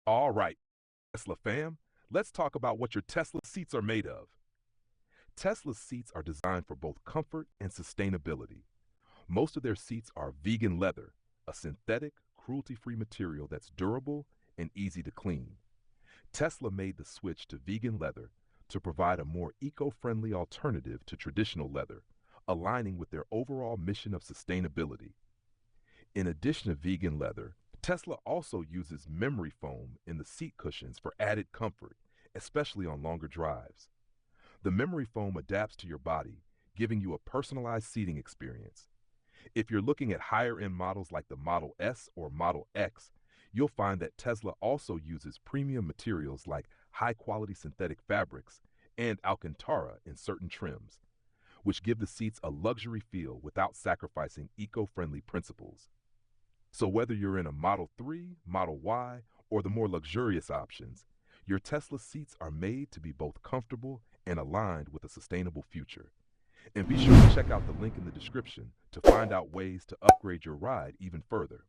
All right, Tesla fam, let's talk about what your Tesla seats are made of. Tesla seats are designed for both comfort and sustainability. Most of their seats are vegan leather, a synthetic, cruelty free material that's durable and easy to clean. Tesla made the switch to vegan leather to provide a more eco friendly alternative to traditional leather, aligning with their overall mission of sustainability. In addition to vegan leather, Tesla also uses memory foam in the seat cushions for added comfort, especially on longer drives. The memory foam adapts to your body, giving you a personalized seating experience. If you're looking at higher end models like the Model S or Model X, you'll find that Tesla also uses premium materials like high quality synthetic fabrics and Alcantara in certain trims, which give the seats a luxury feel without sacrificing eco friendly principles. So, whether you're in a Model 3, Model Y, or the more luxurious options, your Tesla seats are made to be both comfortable and aligned with a sustainable future. And be sure to check out the link in the description to find out ways to upgrade your ride even further.